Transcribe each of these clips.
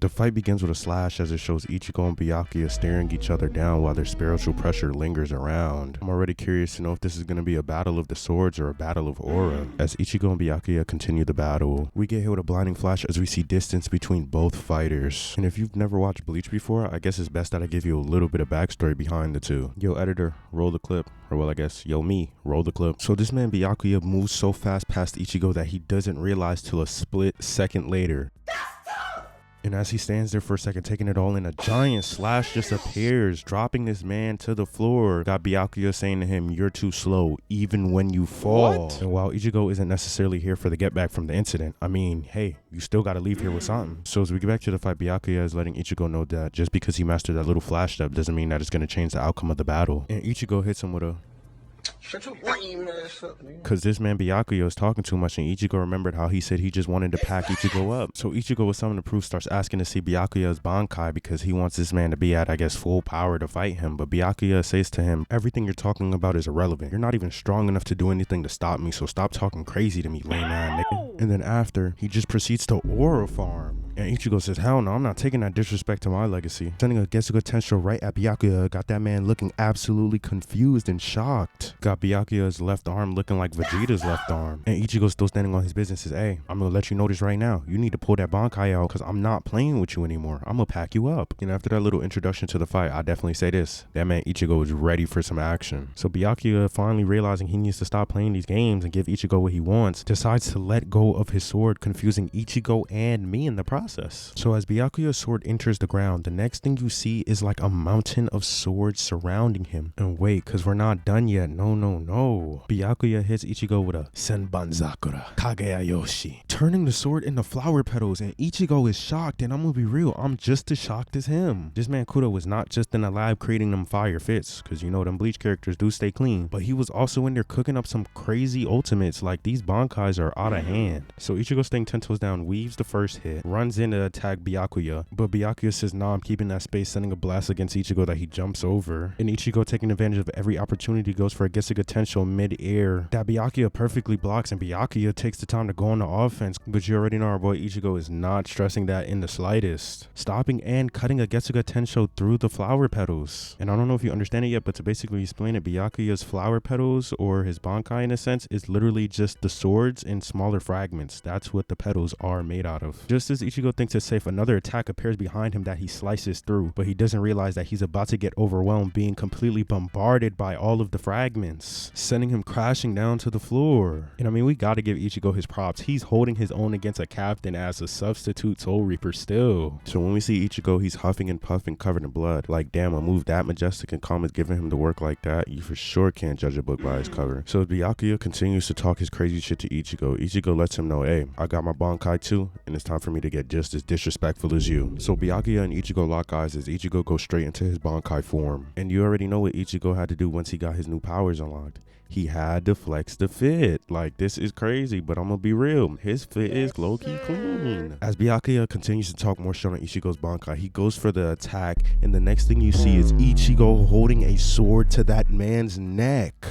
The fight begins with a slash as it shows Ichigo and Byakuya staring each other down while their spiritual pressure lingers around. I'm already curious to know if this is going to be a battle of the swords or a battle of aura. As Ichigo and Byakuya continue the battle, we get hit with a blinding flash as we see distance between both fighters. And if you've never watched Bleach before, I guess it's best that I give you a little bit of backstory behind the two. Yo editor, roll the clip. Or well, I guess, yo me, roll the clip. So this man Byakuya moves so fast past Ichigo that he doesn't realize till a split second later. And as he stands there for a second taking it all in, a giant slash just appears, dropping this man to the floor. Got Byakuya saying to him, "You're too slow, even when you fall." What? And while Ichigo isn't necessarily here for the get back from the incident, I mean, hey, you still gotta leave here with something. So as we get back to the fight, Byakuya is letting Ichigo know that just because he mastered that little flash step doesn't mean that it's gonna change the outcome of the battle. And Ichigo hits him with a... Shut your lame ass up, man. Cause this man Byakuya is talking too much, and Ichigo remembered how he said he just wanted to pack Ichigo up. So Ichigo, with something to prove, starts asking to see Byakuya's Bankai because he wants this man to be at, I guess, full power to fight him. But Byakuya says to him, "Everything you're talking about is irrelevant. You're not even strong enough to do anything to stop me, so stop talking crazy to me, lame ass nigga." And then after, he just proceeds to aura farm. And Ichigo says, "Hell no, I'm not taking that disrespect to my legacy." Sending a Getsuga Tensho right at Byakuya got that man looking absolutely confused and shocked. Got Byakuya's left arm looking like Vegeta's left arm. And Ichigo still standing on his business says, "Hey, I'm gonna let you know this right now. You need to pull that Bankai out because I'm not playing with you anymore. I'm gonna pack you up." And after that little introduction to the fight, I definitely say this. That man Ichigo is ready for some action. So Byakuya, finally realizing he needs to stop playing these games and give Ichigo what he wants, decides to let go of his sword, confusing Ichigo and me in the process. So as Byakuya's sword enters the ground, the next thing you see is like a mountain of swords surrounding him. And wait, cause we're not done yet. No. Byakuya hits Ichigo with a Senbanzakura Kageyoshi, turning the sword into flower petals, and Ichigo is shocked, and I'm gonna be real, I'm just as shocked as him. This man Kudo was not just in a lab creating them fire fits, cause you know them Bleach characters do stay clean, but he was also in there cooking up some crazy ultimates. Like, these Bankais are out of hand. So Ichigo, staying 10 toes down, weaves the first hit, runs in to attack Byakuya, but Byakuya says, "Nah, I'm keeping that space," sending a blast against Ichigo that he jumps over. And Ichigo, taking advantage of every opportunity, goes for a Getsuga Tensho mid-air that Byakuya perfectly blocks, and Byakuya takes the time to go on the offense. But you already know our boy Ichigo is not stressing that in the slightest, stopping and cutting a Getsuga Tensho through the flower petals. And I don't know if you understand it yet, but to basically explain it, Byakuya's flower petals, or his Bankai in a sense, is literally just the swords in smaller fragments. That's what the petals are made out of. Just as Ichigo thinks it's safe, another attack appears behind him that he slices through, but he doesn't realize that he's about to get overwhelmed, being completely bombarded by all of the fragments, sending him crashing down to the floor. And I mean, we gotta give Ichigo his props. He's holding his own against a captain as a substitute Soul Reaper still. So when we see Ichigo, he's huffing and puffing, covered in blood. Like, damn, a move that majestic and calm is giving him to work like that. You for sure can't judge a book by its cover. So Byakuya continues to talk his crazy shit to Ichigo. Ichigo lets him know, "Hey, I got my Bankai too, and it's time for me to get just as disrespectful as you." So Byakuya and Ichigo lock eyes as Ichigo goes straight into his Bankai form. And you already know what Ichigo had to do once he got his new powers unlocked. He had to flex the fit. Like, this is crazy, but I'm gonna be real. His fit is low-key clean. As Byakuya continues to talk more shit on Ichigo's Bankai, he goes for the attack, and the next thing you see is Ichigo holding a sword to that man's neck.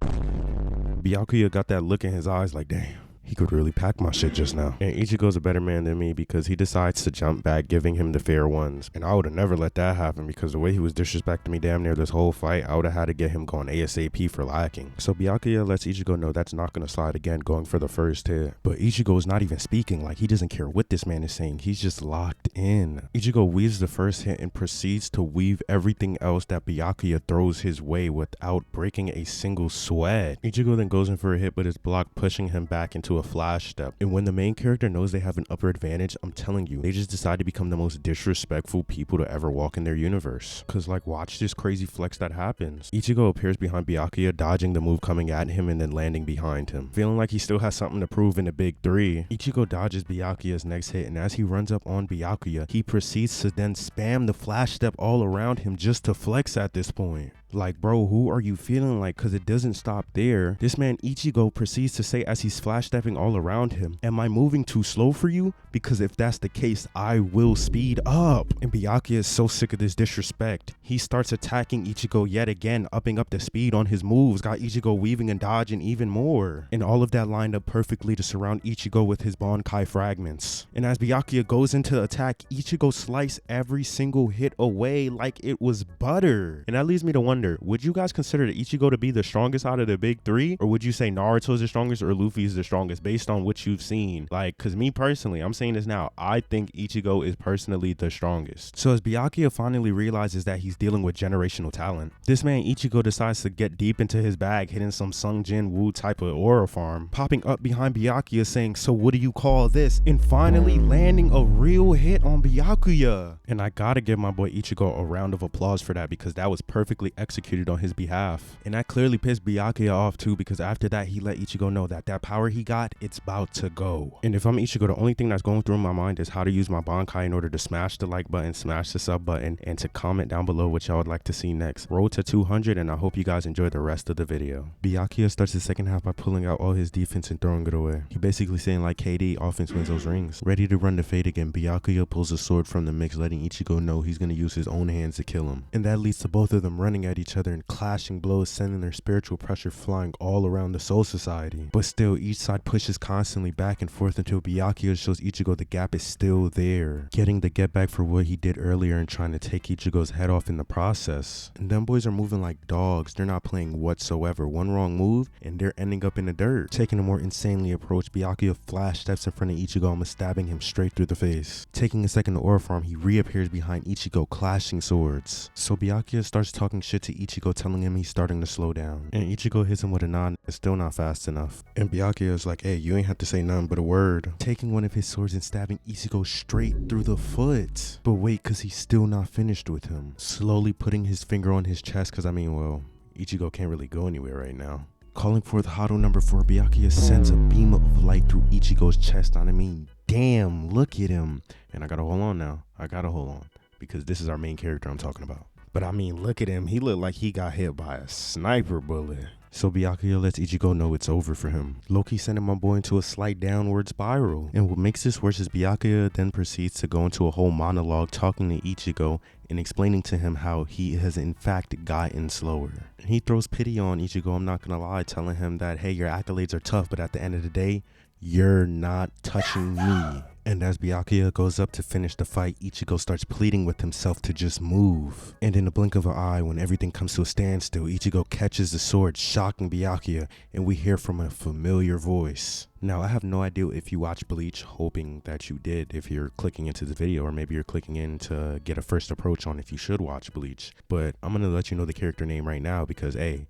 Byakuya got that look in his eyes like, damn, he could really pack my shit just now. And Ichigo's a better man than me because he decides to jump back, giving him the fair ones. And I would have never let that happen because the way he was disrespecting me damn near this whole fight, I would have had to get him going ASAP for lacking. So Byakuya lets Ichigo know that's not going to slide again, going for the first hit. But Ichigo is not even speaking. Like, he doesn't care what this man is saying. He's just locked in. Ichigo weaves the first hit and proceeds to weave everything else that Byakuya throws his way without breaking a single sweat. Ichigo then goes in for a hit, but is blocked, pushing him back into a flash step. And when the main character knows they have an upper advantage, I'm telling you, they just decide to become the most disrespectful people to ever walk in their universe. Cause like, watch this crazy flex that happens. Ichigo appears behind Byakuya, dodging the move coming at him and then landing behind him. Feeling like he still has something to prove in the big three, Ichigo dodges Byakuya's next hit, and as he runs up on Byakuya, he proceeds to then spam the flash step all around him just to flex at this point. Like, bro, who are you feeling like? Cause it doesn't stop there. This man Ichigo proceeds to say as he's flash stepping living all around him. Am I moving too slow for you? Because if that's the case, I will speed up. And Byakuya is so sick of this disrespect. He starts attacking Ichigo yet again, upping up the speed on his moves, got Ichigo weaving and dodging even more. And all of that lined up perfectly to surround Ichigo with his Bankai fragments. And as Byakuya goes into attack, Ichigo slices every single hit away like it was butter. And that leads me to wonder, would you guys consider Ichigo to be the strongest out of the big three? Or would you say Naruto's the strongest or Luffy's the strongest based on what you've seen? Like, cause me personally, I'm saying this now, I think Ichigo is personally the strongest. So as Byakuya finally realizes that he's dealing with generational talent, this man Ichigo decides to get deep into his bag, hitting some Sung Jin Woo type of aura farm, popping up behind Byakuya saying, so what do you call this? And finally landing a real hit on Byakuya. And I gotta give my boy Ichigo a round of applause for that, because that was perfectly executed on his behalf. And that clearly pissed Byakuya off too, because after that he let Ichigo know that that power he got, it's about to go. And if I'm Ichigo, the only thing that's going through my mind is how to use my Bankai in order to smash the like button, smash the sub button, and to comment down below what y'all would like to see next. Road to 200, and I hope you guys enjoy the rest of the video. Byakuya starts the second half by pulling out all his defense and throwing it away. He basically saying like KD, offense wins those rings. Ready to run the fade again, Byakuya pulls a sword from the mix, letting Ichigo know he's going to use his own hands to kill him. And that leads to both of them running at each other and clashing blows, sending their spiritual pressure flying all around the Soul Society. But still, each side pushes constantly back and forth until Byakuya shows Ichigo the gap is still there, getting the get back for what he did earlier and trying to take Ichigo's head off in the process. And them boys are moving like dogs. They're not playing whatsoever. One wrong move and they're ending up in the dirt. Taking a more insanely approach, Byakuya flash steps in front of Ichigo, almost stabbing him straight through the face. Taking a second to aura farm, he reappears behind Ichigo, clashing swords. So Byakuya starts talking shit to Ichigo, telling him he's starting to slow down. And Ichigo hits him with a nod, it's still not fast enough. And Byakuya is like, hey, you ain't have to say nothing but a word. Taking one of his swords and stabbing Ichigo straight through the foot. But wait, cause he's still not finished with him. Slowly putting his finger on his chest, cause I mean, well, Ichigo can't really go anywhere right now. Calling for the Hado number 4, Byakuya sends a beam of light through Ichigo's chest. And I mean, damn, look at him. And I gotta hold on now. I gotta hold on, because this is our main character I'm talking about. But I mean, look at him. He looked like he got hit by a sniper bullet. So Byakuya lets Ichigo know it's over for him. Loki sending my boy into a slight downward spiral. And what makes this worse is Byakuya then proceeds to go into a whole monologue talking to Ichigo and explaining to him how he has in fact gotten slower. He throws pity on Ichigo, I'm not gonna lie, telling him that, hey, your accolades are tough, but at the end of the day, you're not touching me. And as Byakuya goes up to finish the fight, Ichigo starts pleading with himself to just move. And in the blink of an eye, when everything comes to a standstill, Ichigo catches the sword, shocking Byakuya, and we hear from a familiar voice. Now, I have no idea if you watch Bleach, hoping that you did if you're clicking into the video, or maybe you're clicking in to get a first approach on if you should watch Bleach. But I'm going to let you know the character name right now because, hey,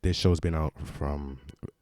this show's been out from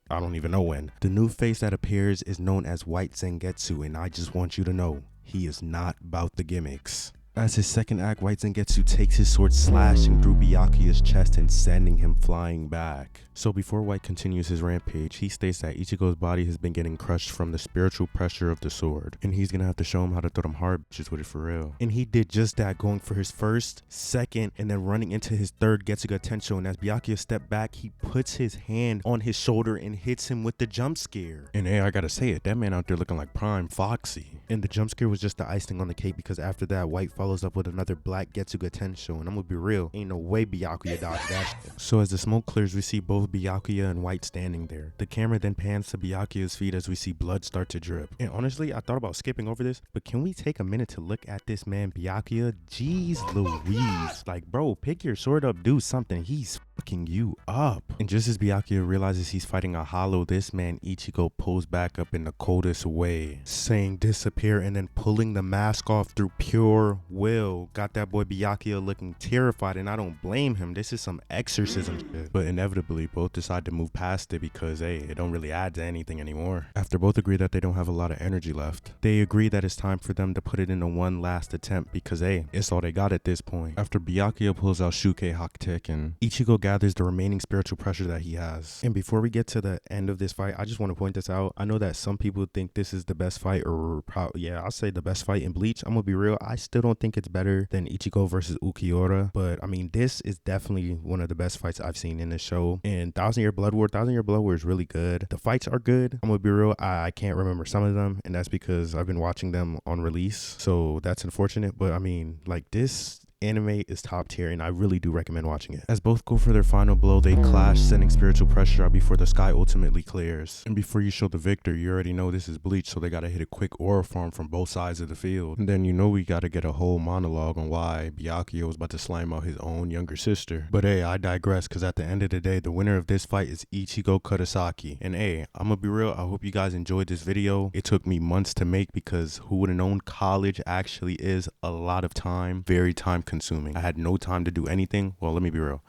I don't even know when. The new face that appears is known as White Zangetsu, and I just want you to know, he is not about the gimmicks. As his second act, White Zangetsu takes his sword, slashing through Byakuya's chest and sending him flying back. So before White continues his rampage, he states that Ichigo's body has been getting crushed from the spiritual pressure of the sword, and he's gonna have to show him how to throw them hard bitches with it for real. And he did just that, going for his first, second, and then running into his third Getsuga Tensho. And as Byakuya stepped back, he puts his hand on his shoulder and hits him with the jump scare. And hey, I gotta say it, that man out there looking like prime Foxy. And the jump scare was just the icing on the cake, because after that, White follows up with another black Getsuga Tensho, and I'm gonna be real, ain't no way Byakuya dodged that shit. So as the smoke clears, we see both Byakuya and White standing there. The camera then pans to Byakuya's feet as we see blood start to drip. And honestly, I thought about skipping over this, but can we take a minute to look at this man Byakuya? Jeez Louise. Like, bro, pick your sword up, do something. He's fucking you up. And just as Byakuya realizes he's fighting a hollow, this man Ichigo pulls back up in the coldest way, saying disappear, and then pulling the mask off through pure will. Got that boy Byakuya looking terrified, and I don't blame him. This is some exorcism shit. But inevitably, both decide to move past it because, hey, it don't really add to anything anymore. After both agree that they don't have a lot of energy left, they agree that it's time for them to put it into one last attempt because, hey, it's all they got at this point. After Byakuya pulls out Shuke Hakuteken, Ichigo gathers the remaining spiritual pressure that he has. And before we get to the end of this fight, I just want to point this out. I know that some people think this is the best fight, or yeah, I'll say the best fight in Bleach. I'm gonna be real, I still don't think think it's better than Ichigo versus Ukiura, but I mean, this is definitely one of the best fights I've seen in this show. And Thousand Year Blood War is really good. The fights are good. I'm gonna be real, I can't remember some of them, and that's because I've been watching them on release, so that's unfortunate. But I mean, like, this anime is top tier, and I really do recommend watching it. As both go for their final blow, they clash, sending spiritual pressure out before the sky ultimately clears. And before you show the victor, you already know this is Bleach, so they gotta hit a quick aura farm from both sides of the field. And then you know we gotta get a whole monologue on why Byakuya was about to slime out his own younger sister. But hey, I digress, because at the end of the day, the winner of this fight is Ichigo Kurosaki. And hey, I'm gonna be real, I hope you guys enjoyed this video. It took me months to make, because who would have known college actually is a lot of time, very time consuming. I had no time to do anything. Well, let me be real,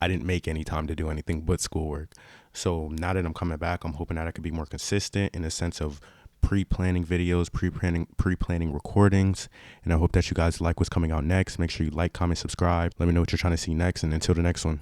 I didn't make any time to do anything but schoolwork. So now that I'm coming back, I'm hoping that I could be more consistent in the sense of pre-planning videos, pre-planning recordings, and I hope that you guys like what's coming out next. Make sure you like, comment, subscribe. Let me know what you're trying to see next, and until the next one.